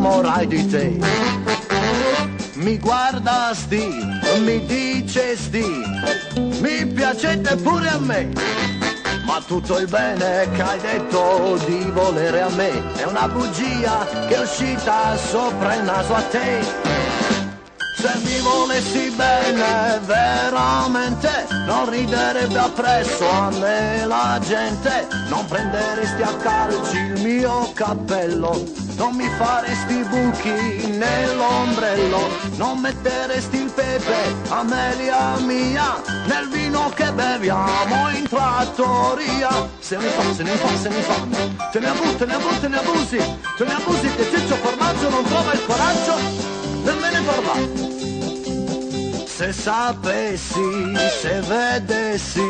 innamorai di te. Mi guardasti, mi dicesti, mi piacete pure a me. Ma tutto il bene che hai detto di volere a me è una bugia che è uscita sopra il naso a te. Se mi volessi bene veramente non riderebbe appresso a me la gente, non prenderesti a calci il mio cappello, non mi faresti buchi nell'ombrello, non metteresti il pepe, Amelia mia, nel vino che beviamo in trattoria. Se ne fa, se ne fa, se ne fa, te ne abusi, te ne abusi, te ne abusi, te ne abusi che Ciccio Formaggio non trova il coraggio nemmeno parlare. Se sapessi, se vedessi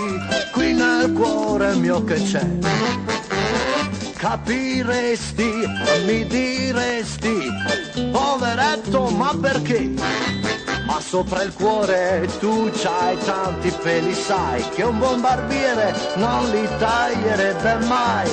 qui nel cuore mio che c'è, capiresti, mi diresti, poveretto, ma perché? Ma sopra il cuore tu c'hai tanti peli, sai che un buon barbiere non li taglierebbe mai.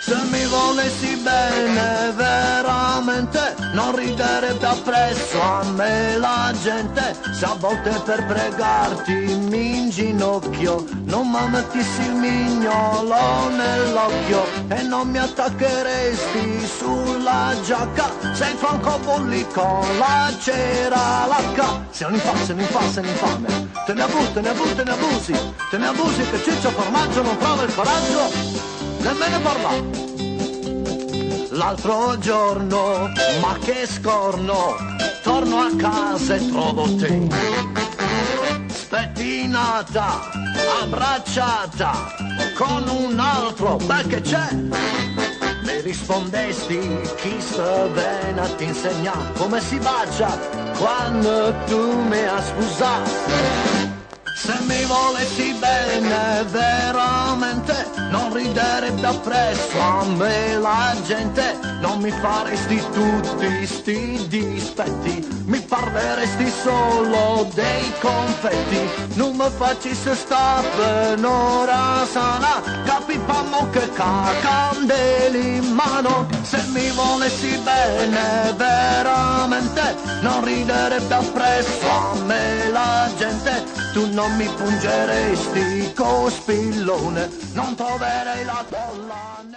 Se mi volessi bene veramente non riderebbe appresso a me la gente. Se a volte per pregarti mi inginocchio non mi mettissi il mignolo nell'occhio e non mi attaccheresti sulla giacca se il francobolli con la cera lacca. Se non fa, se ne fa, se ne infame, te ne abusi, te ne abusi, te ne abusi, te ne abusi che Ciccio Formaggio non trova il coraggio nemmeno parlare. L'altro giorno, ma che scorno, torno a casa e trovo te spettinata, abbracciata con un altro, beh che c'è? Mi rispondesti, chi sta bene a ti insegna come si bacia quando tu mi hai sposato. Se mi volessi bene veramente non riderebbe appresso a me la gente, non mi faresti tutti sti dispetti, mi parleresti solo dei confetti, non mi facessi sta penora sana, capipamo che candeli in mano. Se mi volessi bene veramente non riderebbe appresso a me la gente, tu non mi pungeresti con spillone, non troverei la tolla.